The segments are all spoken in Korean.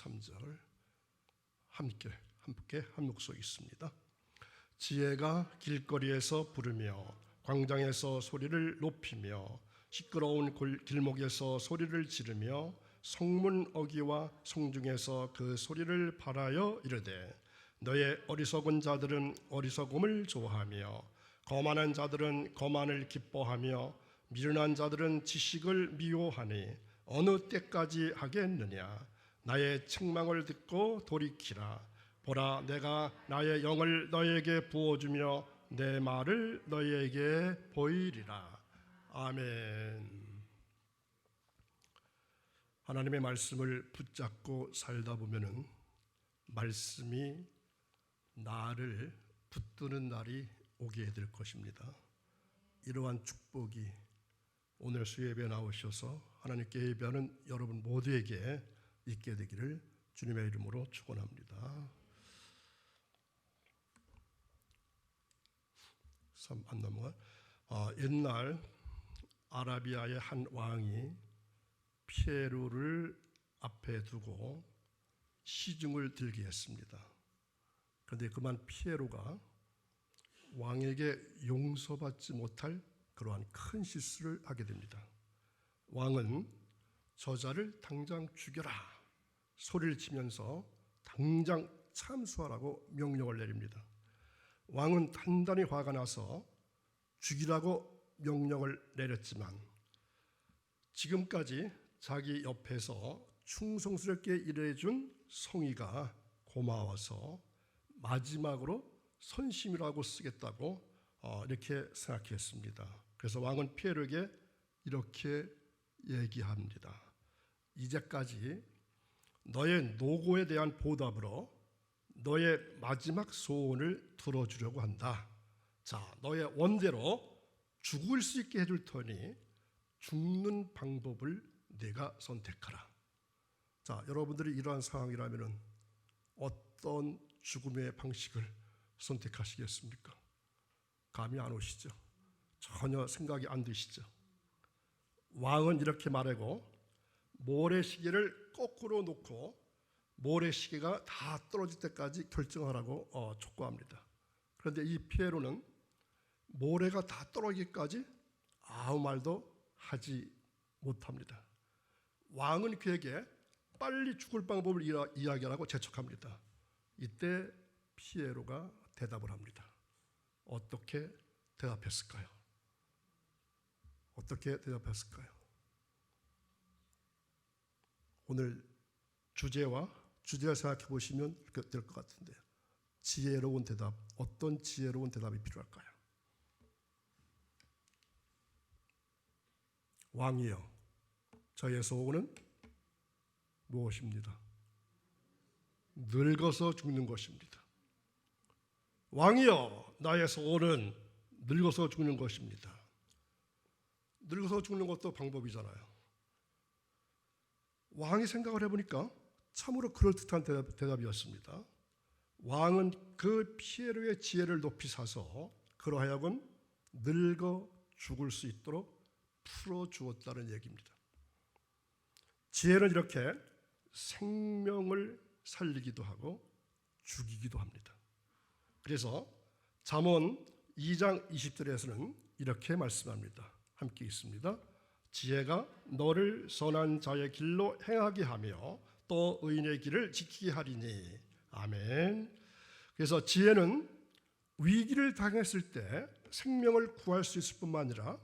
3절 함께 한 목소리 있습니다. 지혜가 길거리에서 부르며 광장에서 소리를 높이며 시끄러운 길목에서 소리를 지르며 성문 어귀와 성중에서 그 소리를 발하여 이르되 너의 어리석은 자들은 어리석음을 좋아하며 거만한 자들은 거만을 기뻐하며 미련한 자들은 지식을 미워하니 어느 때까지 하겠느냐. 나의 책망을 듣고 돌이키라. 보라, 내가 나의 영을 너희에게 부어주며 내 말을 너희에게 보이리라. 아멘. 하나님의 말씀을 붙잡고 살다 보면은 말씀이 나를 붙드는 날이 오게 될 것입니다. 이러한 축복이 오늘 수예배에 나오셔서 하나님께 예배하는 여러분 모두에게 있게 되기를 주님의 이름으로 축원합니다. 안 넘어가. 옛날 아라비아의 한 왕이 피에로를 앞에 두고 시중을 들게 했습니다. 그런데 그만 피에로가 왕에게 용서받지 못할 그러한 큰 실수를 하게 됩니다. 왕은 저자를 당장 죽여라 소리를 치면서 당장 참수하라고 명령을 내립니다. 왕은 단단히 화가 나서 죽이라고 명령을 내렸지만 지금까지 자기 옆에서 충성스럽게 일해준 송이가 고마워서 마지막으로 선심이라고 쓰겠다고 이렇게 생각했습니다. 그래서 왕은 피에로에게 이렇게 얘기합니다. 이제까지 너의 노고에 대한 보답으로 너의 마지막 소원을 들어주려고 한다. 자, 너의 원대로 죽을 수 있게 해줄 터니 죽는 방법을 네가 선택하라. 자, 여러분들이 이러한 상황이라면 어떤 죽음의 방식을 선택하시겠습니까? 감이 안 오시죠? 전혀 생각이 안 드시죠? 왕은 이렇게 말하고 모래시계를 거꾸로 놓고 모래시계가 다 떨어질 때까지 결정하라고 촉구합니다. 그런데 이 피에로는 모래가 다 떨어지기까지 아무 말도 하지 못합니다. 왕은 그에게 빨리 죽을 방법을 이야기하라고 재촉합니다. 이때 피에로가 대답을 합니다. 어떻게 대답했을까요? 어떻게 대답했을까요? 오늘 주제를 생각해 보시면 될 것 같은데요. 지혜로운 대답, 어떤 지혜로운 대답이 필요할까요? 왕이여, 저의 소원은 무엇입니다? 늙어서 죽는 것입니다. 왕이여, 나의 소원은 늙어서 죽는 것입니다. 늙어서 죽는 것도 방법이잖아요. 왕이 생각을 해보니까 참으로 그럴듯한 대답이었습니다. 왕은 그 피에로의 지혜를 높이 사서 그러하여금 늙어 죽을 수 있도록 풀어주었다는 얘기입니다. 지혜는 이렇게 생명을 살리기도 하고 죽이기도 합니다. 그래서 잠언 2장 20절에서는 이렇게 말씀합니다. 함께 있습니다. 지혜가 너를 선한 자의 길로 행하게 하며 또 의인의 길을 지키게 하리니. 아멘. 그래서 지혜는 위기를 당했을 때 생명을 구할 수 있을 뿐만 아니라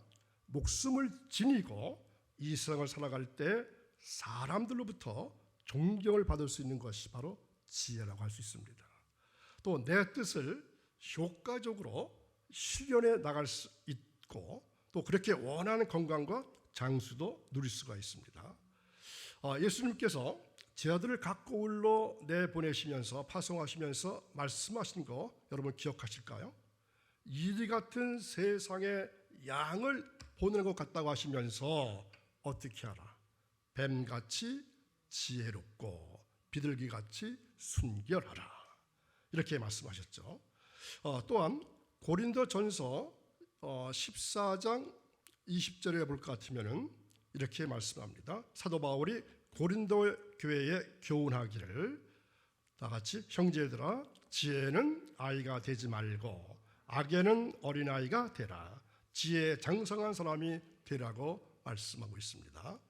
목숨을 지니고 이 세상을 살아갈 때 사람들로부터 존경을 받을 수 있는 것이 바로 지혜라고 할 수 있습니다. 또 내 뜻을 효과적으로 실현해 나갈 수 있고 또 그렇게 원하는 건강과 장수도 누릴 수가 있습니다. 예수님께서 제 아들을 각고울로 내보내시면서 파송하시면서 말씀하신 거 여러분 기억하실까요? 이리 같은 세상의 양을 보내는 것 같다고 하시면서 어떻게 하라? 뱀같이 지혜롭고 비둘기같이 순결하라. 이렇게 말씀하셨죠. 또한 고린도전서 14장 20절에 볼 것 같으면 이렇게 말씀합니다. 사도 바울이 고린도 교회에 교훈하기를 다 같이 형제들아 지혜는 아이가 되지 말고 악에는 어린아이가 되라. 지혜에 장성한 사람이 되라고 말씀하고 있습니다.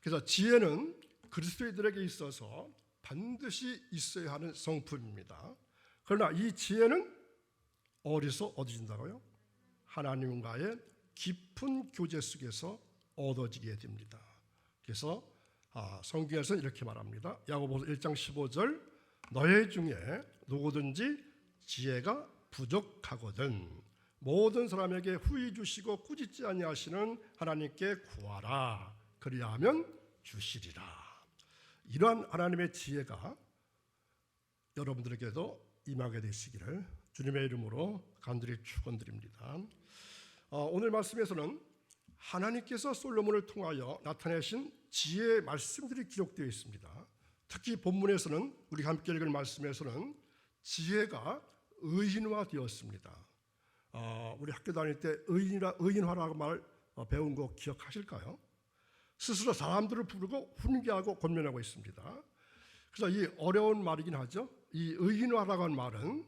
그래서 지혜는 그리스도인들에게 있어서 반드시 있어야 하는 성품입니다. 그러나 이 지혜는 어디서 얻어진다고요? 하나님과의 깊은 교제 속에서 얻어지게 됩니다. 그래서 성경에서는 이렇게 말합니다. 야고보서 1장 15절 너희 중에 누구든지 지혜가 부족하거든 모든 사람에게 후히 주시고 꾸짖지 아니하시는 하나님께 구하라. 그리하면 주시리라. 이러한 하나님의 지혜가 여러분들에게도 임하게 되시기를 주님의 이름으로 간절히 축원드립니다. 오늘 말씀에서는 하나님께서 솔로몬을 통하여 나타내신 지혜의 말씀들이 기록되어 있습니다. 특히 본문에서는 우리가 함께 읽은 말씀에서는 지혜가 의인화되었습니다. 우리 학교 다닐 때 의인화라고 말 배운 거 기억하실까요? 스스로 사람들을 부르고 훈계하고 권면하고 있습니다. 그래서 이 어려운 말이긴 하죠. 이 의인화라고 하는 말은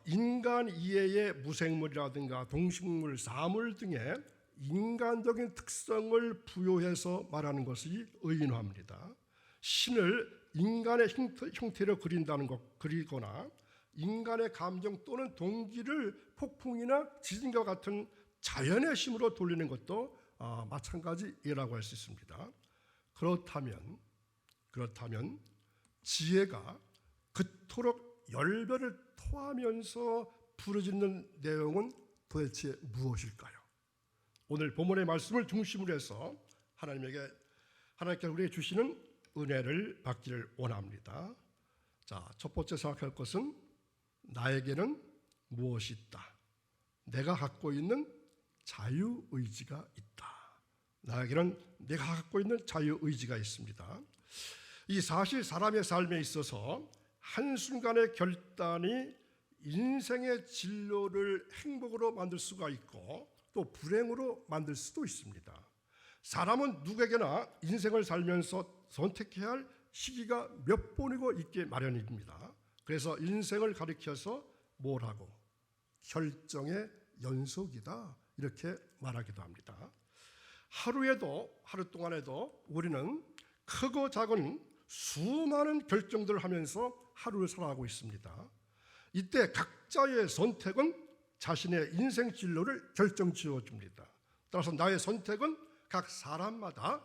인간 이해의 무생물이라든가 동식물, 사물 등의 인간적인 특성을 부여해서 말하는 것이 의인화입니다. 신을 인간의 형태로 그린다는 것, 그리거나 인간의 감정 또는 동기를 폭풍이나 지진과 같은 자연의 힘으로 돌리는 것도 마찬가지라고 할 수 있습니다. 그렇다면 지혜가 그토록 열변을 토하면서 부르짖는 내용은 도대체 무엇일까요? 오늘 본문의 말씀을 중심으로 해서 하나님께서 우리에게 주시는 은혜를 받기를 원합니다. 자, 첫 번째 생각할 것은 나에게는 무엇이 있다. 내가 갖고 있는 자유의지가 있다. 나에게는 내가 갖고 있는 자유의지가 있습니다. 이 사실 사람의 삶에 있어서 한순간의 결단이 인생의 진로를 행복으로 만들 수가 있고 또 불행으로 만들 수도 있습니다. 사람은 누구에게나 인생을 살면서 선택해야 할 시기가 몇 번이고 있게 마련입니다. 그래서 인생을 가리켜서 뭐라고? 결정의 연속이다 이렇게 말하기도 합니다. 하루 동안에도 우리는 크고 작은 수많은 결정들을 하면서 하루를 살아가고 있습니다. 이때 각자의 선택은 자신의 인생 진로를 결정지어 줍니다. 따라서 나의 선택은 각 사람마다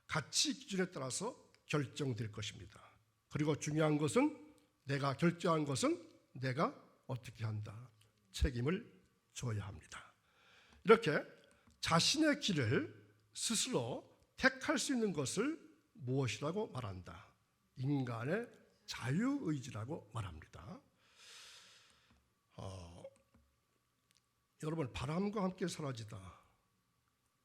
가치 기준에 따라서 결정될 것입니다. 그리고 중요한 것은 내가 결정한 것은 내가 어떻게 한다. 책임을 져야 합니다. 이렇게 자신의 길을 스스로 택할 수 있는 것을 무엇이라고 말한다. 인간의 자유의지라고 말합니다. 여러분 바람과 함께 사라지다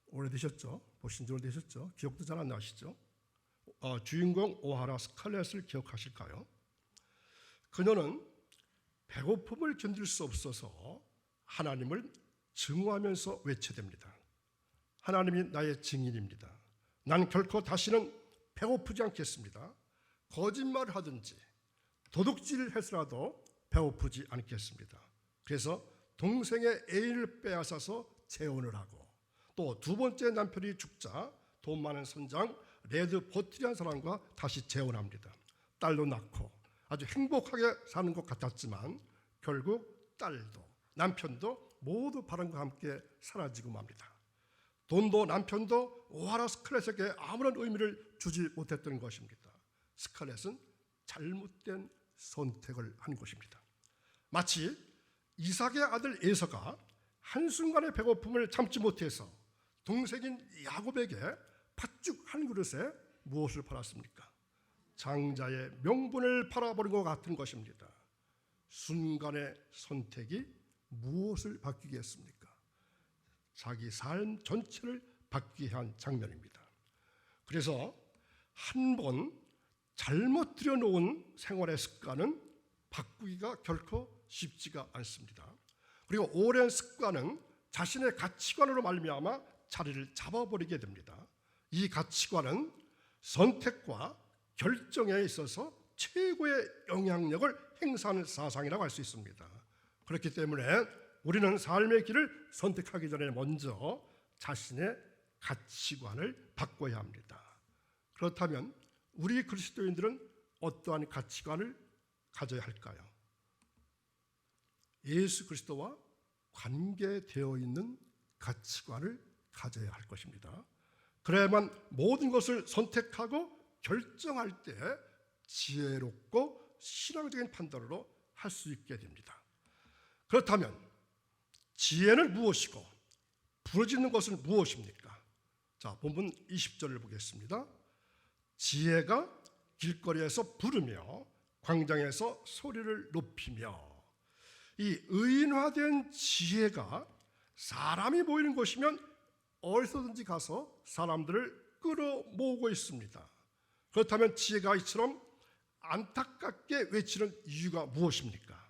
오래되셨죠? 보신 지 오래되셨죠? 기억도 잘 안 나시죠? 주인공 오하라 스칼렛을 기억하실까요? 그녀는 배고픔을 견딜 수 없어서 하나님을 증오하면서 외쳐댑니다. 하나님이 나의 증인입니다. 난 결코 다시는 배고프지 않겠습니다. 거짓말을 하든지 도둑질을 해서라도 배고프지 않겠습니다. 그래서 동생의 애인을 빼앗아서 재혼을 하고 또 두 번째 남편이 죽자 돈 많은 선장 레드 버틀이라는 사람과 다시 재혼합니다. 딸도 낳고 아주 행복하게 사는 것 같았지만 결국 딸도 남편도 모두 바람과 함께 사라지고 맙니다. 돈도 남편도 오하라 스칼렛에게 아무런 의미를 주지 못했던 것입니다. 스칼렛은 잘못된 선택을 한 것입니다. 마치 이삭의 아들 에서가 한순간의 배고픔을 참지 못해서 동생인 야곱에게 팥죽 한 그릇에 무엇을 팔았습니까? 장자의 명분을 팔아버린 것 같은 것입니다. 순간의 선택이 무엇을 바뀌게 했습니까? 자기 삶 전체를 바뀌게 한 장면입니다. 그래서 한 번 잘못 들여놓은 생활의 습관은 바꾸기가 결코 쉽지가 않습니다. 그리고 오랜 습관은 자신의 가치관으로 말미암아 자리를 잡아버리게 됩니다. 이 가치관은 선택과 결정에 있어서 최고의 영향력을 행사하는 사상이라고 할 수 있습니다. 그렇기 때문에 우리는 삶의 길을 선택하기 전에 먼저 자신의 가치관을 바꿔야 합니다. 그렇다면 우리 그리스도인들은 어떠한 가치관을 가져야 할까요? 예수 그리스도와 관계되어 있는 가치관을 가져야 할 것입니다. 그래야만 모든 것을 선택하고 결정할 때 지혜롭고 신앙적인 판단으로 할 수 있게 됩니다. 그렇다면 지혜는 무엇이고 부르짖는 것은 무엇입니까? 자, 본문 20절을 보겠습니다. 지혜가 길거리에서 부르며 광장에서 소리를 높이며. 이 의인화된 지혜가 사람이 모이는 곳이면 어디서든지 가서 사람들을 끌어모으고 있습니다. 그렇다면 지혜가 이처럼 안타깝게 외치는 이유가 무엇입니까?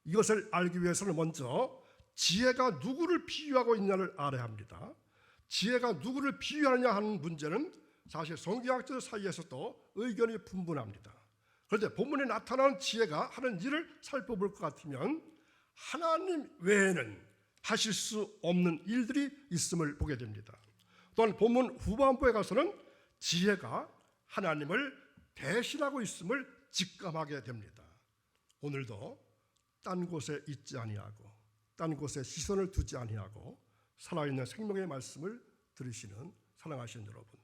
이것을 알기 위해서는 먼저 지혜가 누구를 비유하고 있냐를 알아야 합니다. 지혜가 누구를 비유하느냐 하는 문제는 사실 성경학者사이에서도 의견이 분분합니다. 그런데 본문에 나타나는 지혜가 하는 일을 살펴볼 것 같으면 하나님 외에는 하실 수 없는 일들이 있음을 보게 됩니다. 또한 본문 후반부에 가서는 지혜가 하나님을 대신하고 있음을 직감하게 됩니다. 오늘도 딴 곳에 있지 아니하고 딴 곳에 시선을 두지 아니하고 살아있는 생명의 말씀을 들으시는 사랑하시는 여러분,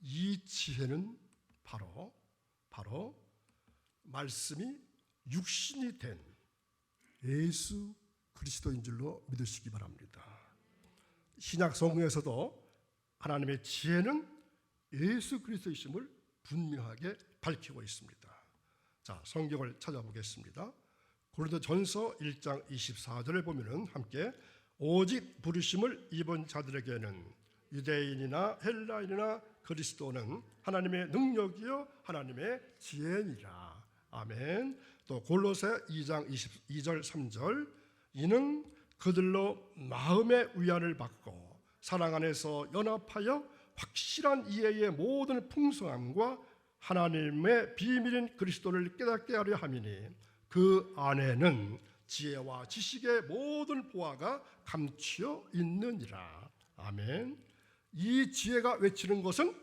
이 지혜는 바로 말씀이 육신이 된 예수 그리스도인 줄로 믿으시기 바랍니다. 신약 성경에서도 하나님의 지혜는 예수 그리스도이심을 분명하게 밝히고 있습니다. 자, 성경을 찾아보겠습니다. 고린도전서 1장 24절에 보면은 함께 오직 부르심을 입은 자들에게는 유대인이나 헬라인이나 그리스도는 하나님의 능력이요 하나님의 지혜니라. 아멘. 또 골로새 2장 22절 3절 이는 그들로 마음의 위안을 받고 사랑 안에서 연합하여 확실한 이해의 모든 풍성함과 하나님의 비밀인 그리스도를 깨닫게 하려 함이니 그 안에는 지혜와 지식의 모든 보화가 감추어 있느니라. 아멘. 이 지혜가 외치는 것은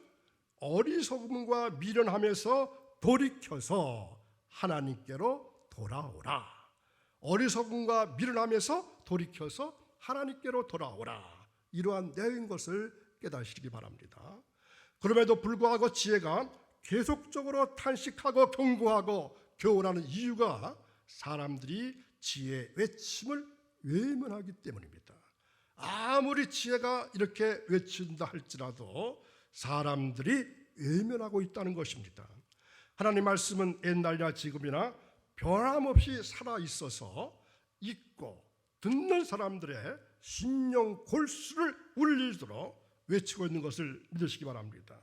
어리석음과 미련함에서 돌이켜서 하나님께로 돌아오라. 어리석음과 미련함에서 돌이켜서 하나님께로 돌아오라. 이러한 내용인 것을 깨닫으시기 바랍니다. 그럼에도 불구하고 지혜가 계속적으로 탄식하고 경고하고 교훈하는 이유가 사람들이 지혜의 외침을 외면하기 때문입니다. 아무리 지혜가 이렇게 외친다 할지라도 사람들이 외면하고 있다는 것입니다. 하나님 말씀은 옛날이나 지금이나 변함없이 살아있어서 읽고 듣는 사람들의 심령 골수를 울리도록 외치고 있는 것을 믿으시기 바랍니다.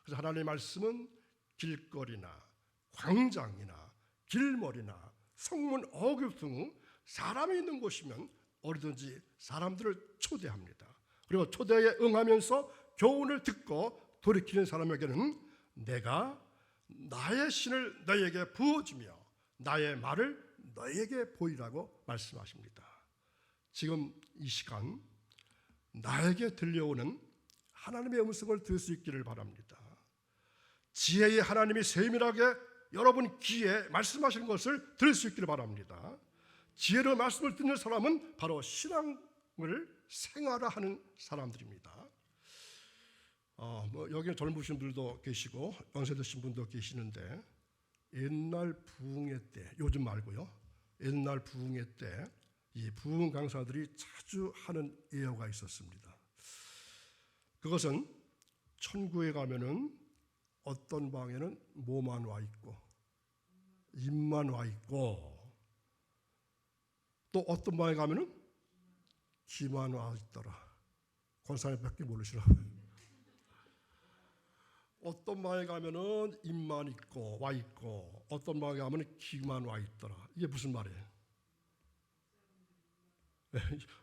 그래서 하나님의 말씀은 길거리나 광장이나 길머리나 성문 어귀 등 사람이 있는 곳이면 어디든지 사람들을 초대합니다. 그리고 초대에 응하면서 교훈을 듣고 돌이키는 사람에게는 내가 나의 신을 너에게 부어주며 나의 말을 너에게 보이라고 말씀하십니다. 지금 이 시간 나에게 들려오는 하나님의 음성을 들을 수 있기를 바랍니다. 지혜의 하나님이 세밀하게 여러분 귀에 말씀하시는 것을 들을 수 있기를 바랍니다. 지혜로 말씀을 듣는 사람은 바로 신앙을 생활화하는 사람들입니다. 여기는 젊으신 분들도 계시고 연세 드신 분도 계시는데 옛날 부흥회 때, 요즘 말고요, 옛날 부흥회 때 이 부흥 강사들이 자주 하는 예어가 있었습니다. 그것은 천국에 가면은 어떤 방에는 뭐만 와 있고 입만 와 있고 또 어떤 방에 가면은 귀만 와 있더라. 권사님밖에 모르시라고요. 어떤 방에 가면은 입만 있고 와 있고 어떤 방에 가면은 귀만 와 있더라. 이게 무슨 말이에요?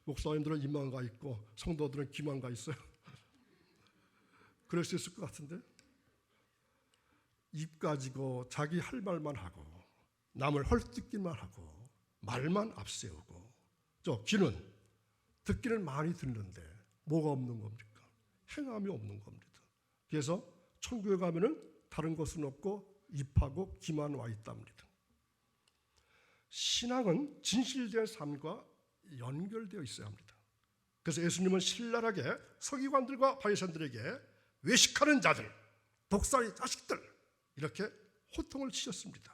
목사님들은 입만 가 있고 성도들은 귀만 가 있어요. 그럴 수 있을 것 같은데 입 가지고 자기 할 말만 하고 남을 헐뜯기만 하고 말만 앞세우고, 저 귀는 듣기는 많이 듣는데 뭐가 없는 겁니까? 행함이 없는 겁니다. 그래서 천국에 가면은 다른 것은 없고 입하고 귀만 와 있답니다. 신앙은 진실된 삶과 연결되어 있어야 합니다. 그래서 예수님은 신랄하게 서기관들과 바리새인들에게 외식하는 자들, 독사의 자식들 이렇게 호통을 치셨습니다.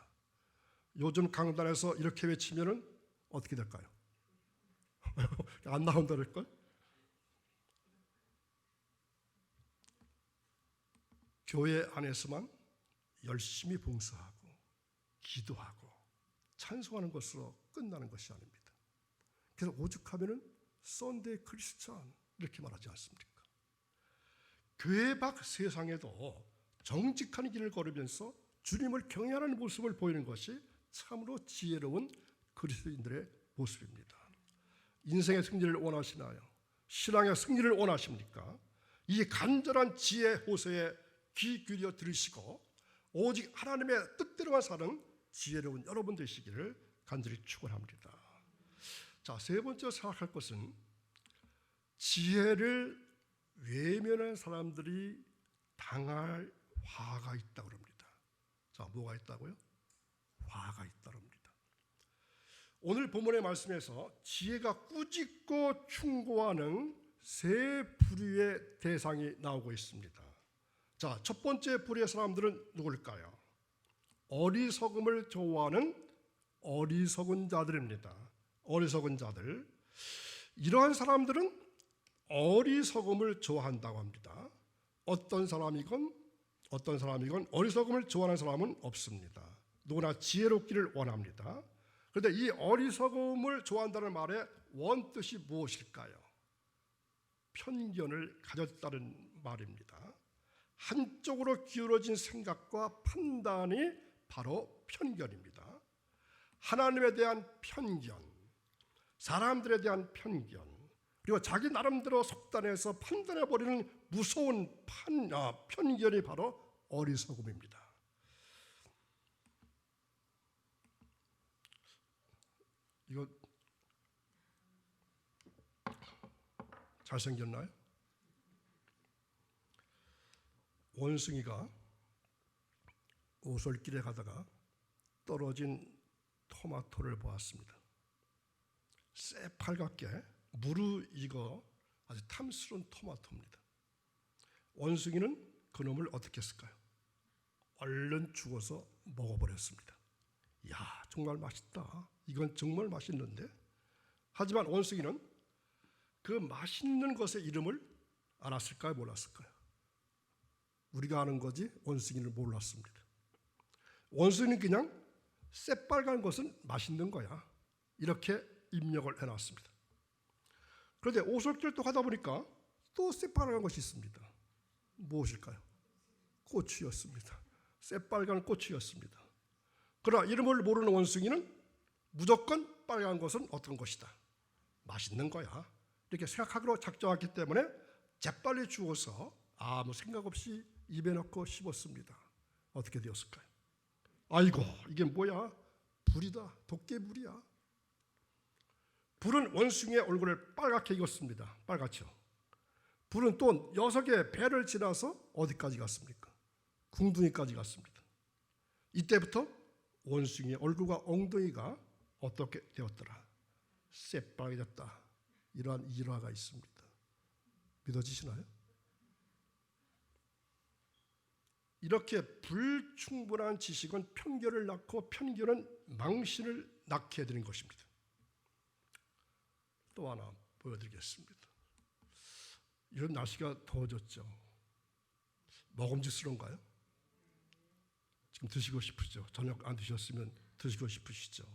요즘 강단에서 이렇게 외치면은 어떻게 될까요? 안 나온다 그럴걸? 교회 안에서만 열심히 봉사하고 기도하고 찬송하는 것으로 끝나는 것이 아닙니다. 그래서 오죽하면은 썬데이 크리스찬 이렇게 말하지 않습니까? 교회 밖 세상에도 정직한 길을 걸으면서 주님을 경외하는 모습을 보이는 것이 참으로 지혜로운 그리스도인들의 모습입니다. 인생의 승리를 원하시나요? 신앙의 승리를 원하십니까? 이 간절한 지혜 호소에 귀 기울여 들으시고 오직 하나님의 뜻대로만 사는 지혜로운 여러분 되시기를 간절히 축원합니다. 자, 세 번째 생각할 것은 지혜를 외면한 사람들이 당할 화가 있다고 합니다. 자, 뭐가 있다고요? 화가 있다고 합니다. 오늘 본문의 말씀에서 지혜가 꾸짖고 충고하는 세 부류의 대상이 나오고 있습니다. 자, 첫 번째 부류의 사람들은 누굴까요? 어리석음을 좋아하는 어리석은 자들입니다. 어리석은 자들. 이러한 사람들은 어리석음을 좋아한다고 합니다. 어떤 사람이건 어리석음을 좋아하는 사람은 없습니다. 누구나 지혜롭기를 원합니다. 그런데 이 어리석음을 좋아한다는 말의 원뜻이 무엇일까요? 편견을 가졌다는 말입니다. 한쪽으로 기울어진 생각과 판단이 바로 편견입니다. 하나님에 대한 편견, 사람들에 대한 편견, 그리고 자기 나름대로 속단해서 판단해버리는 무서운 편견이 바로 어리석음입니다. 이거 잘생겼나요? 원숭이가 오솔길에 가다가 떨어진 토마토를 보았습니다. 새빨갛게 무르익어 아주 탐스러운 토마토입니다. 원숭이는 그놈을 어떻게 했을까요? 얼른 죽어서 먹어버렸습니다. 이야, 정말 맛있다. 이건 정말 맛있는데. 하지만 원숭이는 그 맛있는 것의 이름을 알았을까요? 몰랐을까요? 우리가 아는 거지 원숭이는 몰랐습니다. 원숭이는 그냥 새빨간 것은 맛있는 거야, 이렇게 입력을 해놨습니다. 그런데 오솔길을 또 가다 보니까 또 새빨간 것이 있습니다. 무엇일까요? 고추였습니다. 새빨간 고추였습니다. 그러나 이름을 모르는 원숭이는 무조건 빨간 것은 어떤 것이다, 맛있는 거야, 이렇게 생각하기로 작정했기 때문에 재빨리 주워서 아무 생각 없이 입에 넣고 씹었습니다. 어떻게 되었을까요? 아이고, 이게 뭐야? 불이다. 도깨불이야. 불은 원숭이의 얼굴을 빨갛게 익었습니다. 빨갛죠. 불은 또 녀석의 배를 지나서 어디까지 갔습니까? 궁둥이까지 갔습니다. 이때부터 원숭이의 얼굴과 엉덩이가 어떻게 되었더라? 새빨개졌다. 이러한 일화가 있습니다. 믿어지시나요? 이렇게 불충분한 지식은 편견을 낳고 편견은 망신을 낳게 되는 것입니다. 또 하나 보여드리겠습니다. 이런 날씨가 더워졌죠. 먹음직스러운가요? 지금 드시고 싶으시죠? 저녁 안 드셨으면 드시고 싶으시죠?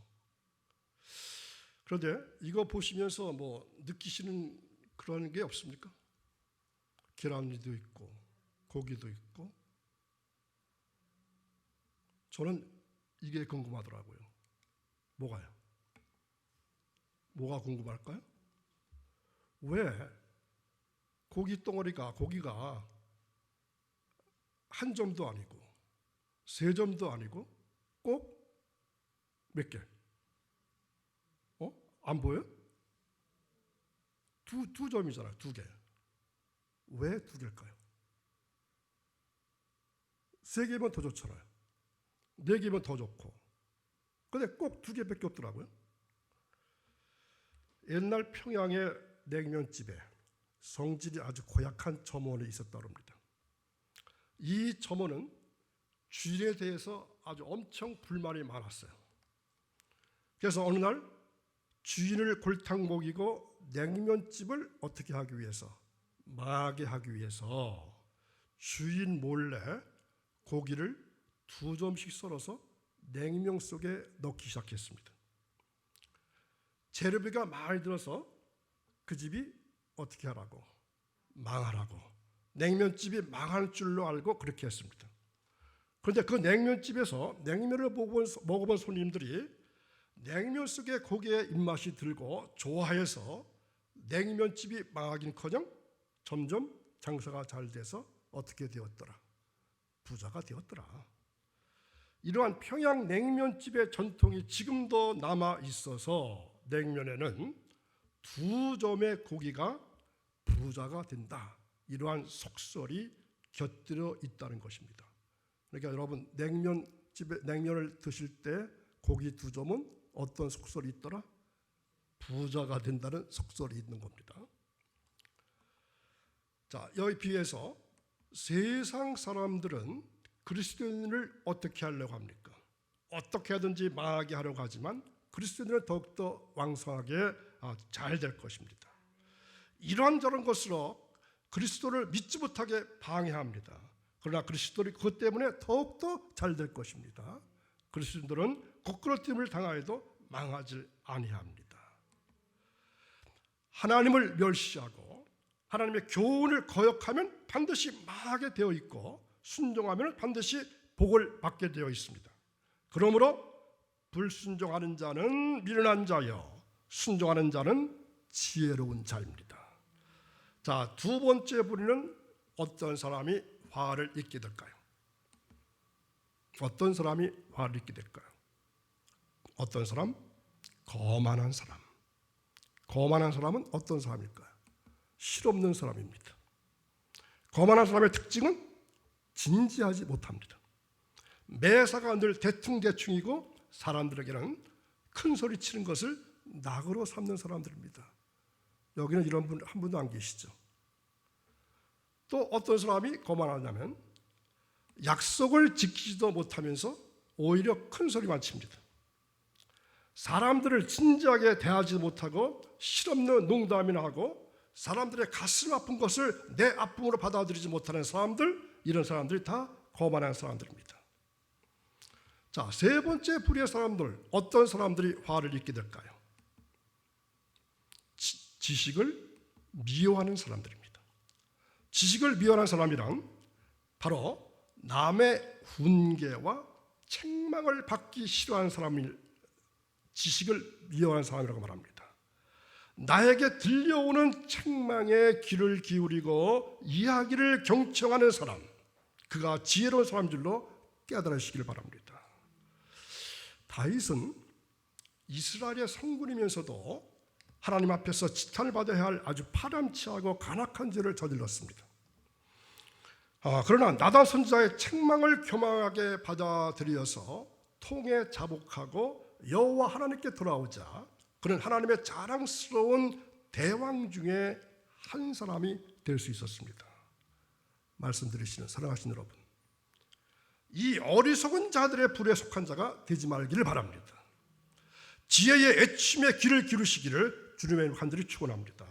그런데 이거 보시면서 뭐 느끼시는 그런 게 없습니까? 계란도 있고 고기도 있고. 저는 이게 궁금하더라고요. 뭐가요? 뭐가 궁금할까요? 왜 고기가 한 점도 아니고 3점도 아니고 꼭 몇 개? 안 보여요? 두 점이잖아요. 2개. 왜 2개일까요? 3개면 더 좋잖아요. 4개면 더 좋고. 근데 꼭 2개밖에 없더라고요. 옛날 평양의 냉면집에 성질이 아주 고약한 점원이 있었다고 합니다. 이 점원은 주인에 대해서 아주 엄청 불만이 많았어요. 그래서 어느 날 주인을 골탕 먹이고 냉면집을 어떻게 하기 위해서, 망하게 하기 위해서 주인 몰래 고기를 2점씩 썰어서 냉면 속에 넣기 시작했습니다. 재료비가 많이 들어서 그 집이 어떻게 하라고? 망하라고. 냉면집이 망할 줄로 알고 그렇게 했습니다. 그런데 그 냉면집에서 냉면을 먹어본 손님들이 냉면 속에 고기의 입맛이 들고 좋아해서 냉면집이 망하긴커녕 점점 장사가 잘 돼서 어떻게 되었더라? 부자가 되었더라. 이러한 평양 냉면집의 전통이 지금도 남아 있어서 냉면에는 2점의 고기가 부자가 된다. 이러한 속설이 곁들여 있다는 것입니다. 그러니까 여러분 냉면집에 냉면을 드실 때 고기 2점은 어떤 속설이 있더라? 부자가 된다는 속설이 있는 겁니다. 자, 여기 비해서 세상 사람들은 그리스도인을 어떻게 하려고 합니까? 어떻게 하든지 망하게 하려고 하지만 그리스도인은 더욱더 왕성하게 잘 될 것입니다. 이런저런 것으로 그리스도를 믿지 못하게 방해합니다. 그러나 그리스도를 그것 때문에 더욱더 잘 될 것입니다. 그리스도인들은 거꾸로짐을 당하여도 망하지 아니합니다. 하나님을 멸시하고 하나님의 교훈을 거역하면 반드시 망하게 되어 있고 순종하면 반드시 복을 받게 되어 있습니다. 그러므로 불순종하는 자는 미련한 자요 순종하는 자는 지혜로운 자입니다. 자, 2번째 부류는 어떤 사람이 화를 입게 될까요? 어떤 사람이 화를 입게 될까요? 어떤 사람? 거만한 사람. 거만한 사람은 어떤 사람일까요? 실없는 사람입니다. 거만한 사람의 특징은 진지하지 못합니다. 매사가 늘 대충대충이고 사람들에게는 큰 소리 치는 것을 낙으로 삼는 사람들입니다. 여기는 이런 분 한 분도 안 계시죠. 또 어떤 사람이 거만하냐면 약속을 지키지도 못하면서 오히려 큰 소리만 칩니다. 사람들을 진지하게 대하지 못하고 실없는 농담이나 하고 사람들의 가슴 아픈 것을 내 아픔으로 받아들이지 못하는 사람들, 이런 사람들이 다 거만한 사람들입니다. 자, 3번째 부류의 사람들, 어떤 사람들이 화를 입게 될까요? 지식을 미워하는 사람들입니다. 지식을 미워하는 사람이란 바로 남의 훈계와 책망을 받기 싫어하는 사람을 지식을 미워하는 사람이라고 말합니다. 나에게 들려오는 책망에 귀를 기울이고 이야기를 경청하는 사람, 그가 지혜로운 사람인 줄로 깨달으시길 바랍니다. 다윗은 이스라엘의 성군이면서도 하나님 앞에서 지탄을 받아야 할 아주 파렴치하고 간악한 죄를 저질렀습니다. 그러나 나단 선지자의 책망을 교만하게 받아들여서 통에 자복하고 여호와 하나님께 돌아오자 그는 하나님의 자랑스러운 대왕 중에 한 사람이 될 수 있었습니다. 말씀 들으시는 사랑하시는 여러분, 이 어리석은 자들의 불에 속한 자가 되지 말기를 바랍니다. 지혜의 애침에 귀를 기울이시기를 주님의 간절히 축원합니다.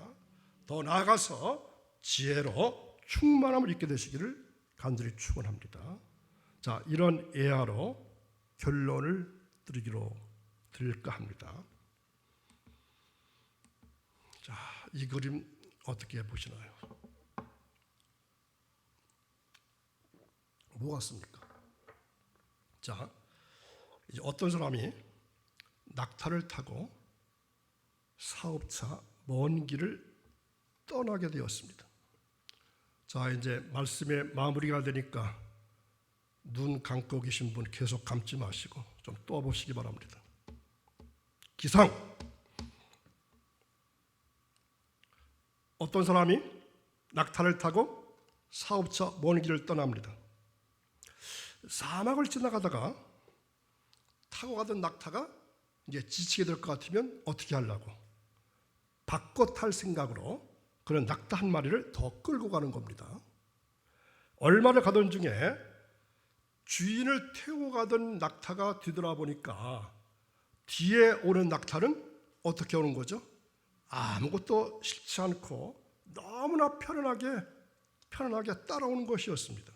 더 나아가서 지혜로 충만함을 입게 되시기를 간절히 축원합니다. 자, 이런 예화로 결론을 드릴까 합니다. 자, 이 그림 어떻게 보시나요? 뭐 같습니까? 자, 이제 어떤 사람이 낙타를 타고 사업차 먼 길을 떠나게 되었습니다. 자, 이제 말씀의 마무리가 되니까 눈 감고 계신 분 계속 감지 마시고 좀 떠보시기 바랍니다. 기상, 어떤 사람이 낙타를 타고 사업차 먼 길을 떠납니다. 사막을 지나가다가 타고 가던 낙타가 이제 지치게 될 것 같으면 어떻게 하려고? 바꿔 탈 생각으로 그런 낙타 한 마리를 더 끌고 가는 겁니다. 얼마를 가던 중에 주인을 태우고 가던 낙타가 뒤돌아보니까 뒤에 오는 낙타는 어떻게 오는 거죠? 아무것도 싫지 않고 너무나 편안하게 따라오는 것이었습니다.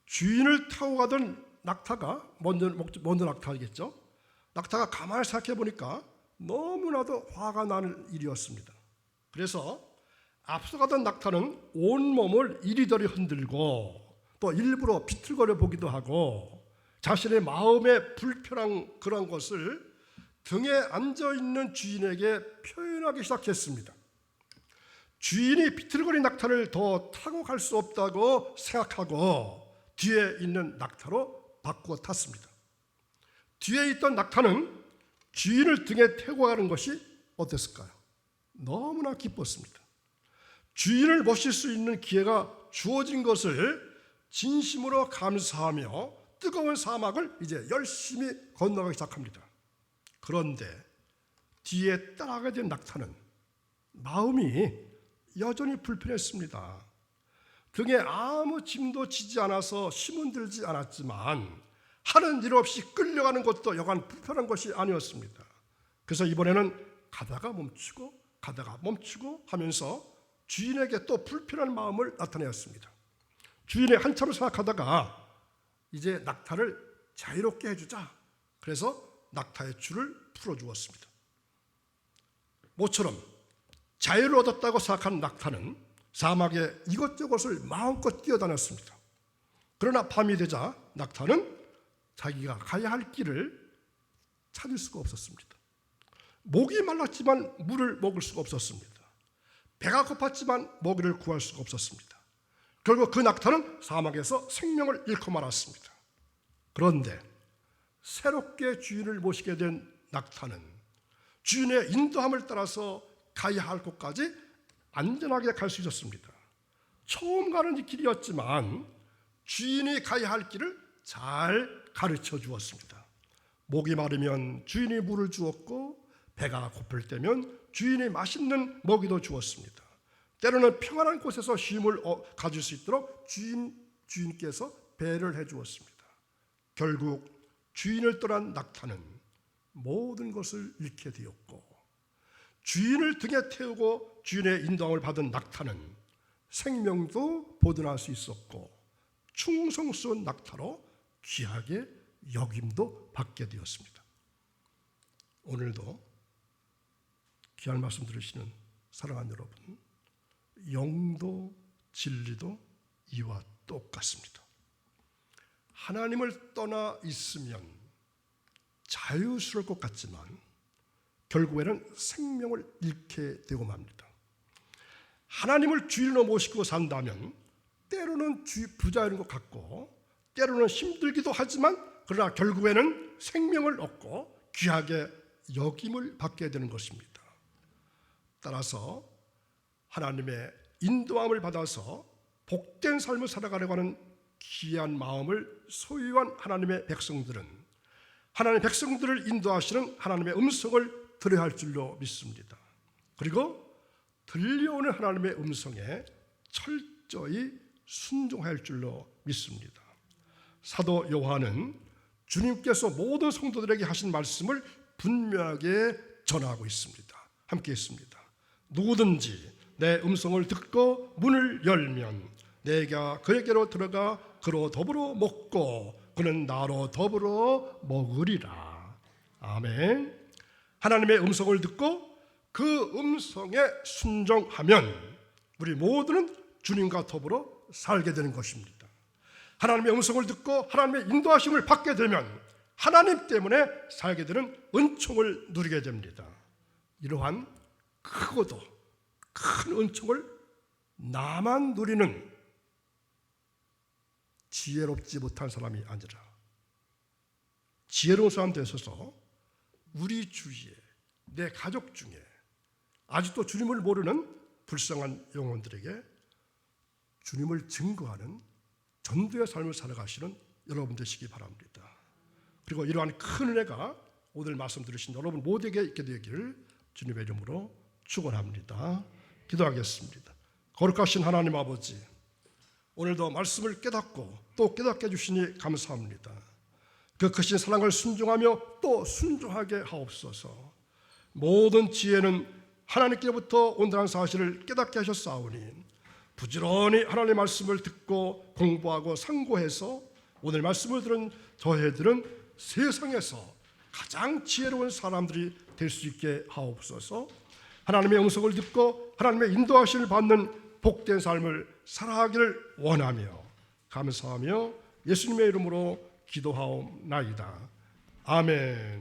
주인을 타고 가던 낙타가 먼저 낙타겠죠. 낙타가 가만히 생각해 보니까 너무나도 화가 나는 일이었습니다. 그래서 앞서가던 낙타는 온몸을 이리저리 흔들고 또 일부러 비틀거려 보기도 하고 자신의 마음에 불편한 그런 것을 등에 앉아있는 주인에게 표현하기 시작했습니다. 주인이 비틀거린 낙타를 더 타고 갈 수 없다고 생각하고 뒤에 있는 낙타로 바꾸어 탔습니다. 뒤에 있던 낙타는 주인을 등에 태우고 가는 것이 어땠을까요? 너무나 기뻤습니다. 주인을 모실 수 있는 기회가 주어진 것을 진심으로 감사하며 뜨거운 사막을 이제 열심히 건너가기 시작합니다. 그런데 뒤에 따라가게 된 낙타는 마음이 여전히 불편했습니다. 등에 아무 짐도 지지 않아서 힘은 들지 않았지만 하는 일 없이 끌려가는 것도 여간 불편한 것이 아니었습니다. 그래서 이번에는 가다가 멈추고 하면서 주인에게 또 불편한 마음을 나타내었습니다. 주인이 한참 생각하다가 이제 낙타를 자유롭게 해주자. 그래서 낙타의 줄을 풀어주었습니다. 모처럼 자유를 얻었다고 생각한 낙타는 사막에 이것저것을 마음껏 뛰어다녔습니다. 그러나 밤이 되자 낙타는 자기가 가야 할 길을 찾을 수가 없었습니다. 목이 말랐지만 물을 먹을 수가 없었습니다. 배가 고팠지만 먹이를 구할 수가 없었습니다. 결국 그 낙타는 사막에서 생명을 잃고 말았습니다. 그런데 새롭게 주인을 모시게 된 낙타는 주인의 인도함을 따라서 가야 할 곳까지 안전하게 갈 수 있었습니다. 처음 가는 길이었지만 주인이 가야 할 길을 잘 가르쳐 주었습니다. 목이 마르면 주인이 물을 주었고 배가 고플 때면 주인이 맛있는 먹이도 주었습니다. 때로는 평안한 곳에서 쉼을 가질 수 있도록 주인께서 배를 해주었습니다. 결국 주인을 떠난 낙타는 모든 것을 잃게 되었고 주인을 등에 태우고 주인의 인도함을 받은 낙타는 생명도 보존할 수 있었고 충성스러운 낙타로 귀하게 여김도 받게 되었습니다. 오늘도 귀한 말씀 들으시는 사랑하는 여러분, 영도 진리도 이와 똑같습니다. 하나님을 떠나 있으면 자유스러울 것 같지만 결국에는 생명을 잃게 되고 맙니다. 하나님을 주인으로 모시고 산다면 때로는 부자인 것 같고 때로는 힘들기도 하지만 그러나 결국에는 생명을 얻고 귀하게 여김을 받게 되는 것입니다. 따라서 하나님의 인도함을 받아서 복된 삶을 살아가려고 하는 귀한 마음을 소유한 하나님의 백성들은 하나님의 백성들을 인도하시는 하나님의 음성을 들어야 할 줄로 믿습니다. 그리고 들려오는 하나님의 음성에 철저히 순종할 줄로 믿습니다. 사도 요한은 주님께서 모든 성도들에게 하신 말씀을 분명하게 전하고 있습니다. 함께 있습니다. 누구든지 내 음성을 듣고 문을 열면 내가 그에게로 들어가 그로 더불어 먹고 그는 나로 더불어 먹으리라. 아멘. 하나님의 음성을 듣고 그 음성에 순종하면 우리 모두는 주님과 더불어 살게 되는 것입니다. 하나님의 음성을 듣고 하나님의 인도하심을 받게 되면 하나님 때문에 살게 되는 은총을 누리게 됩니다. 이러한 크고도 큰 은총을 나만 누리는 지혜롭지 못한 사람이 아니라 지혜로운 사람 되셔서 우리 주위에, 내 가족 중에 아직도 주님을 모르는 불쌍한 영혼들에게 주님을 증거하는 전도의 삶을 살아가시는 여러분 되시기 바랍니다. 그리고 이러한 큰 은혜가 오늘 말씀 들으신 여러분 모두에게 있게 되기를 주님의 이름으로 축원합니다. 기도하겠습니다. 거룩하신 하나님 아버지, 오늘도 말씀을 깨닫고 또 깨닫게 해주시니 감사합니다. 그 크신 사랑을 순종하며 또 순종하게 하옵소서. 모든 지혜는 하나님께로부터 온다는 사실을 깨닫게 하셨사오니 부지런히 하나님의 말씀을 듣고 공부하고 상고해서 오늘 말씀을 들은 저희들은 세상에서 가장 지혜로운 사람들이 될 수 있게 하옵소서. 하나님의 음성을 듣고 하나님의 인도하심을 받는 복된 삶을 살아가기를 원하며 감사하며 예수님의 이름으로 기도하옵나이다. 아멘.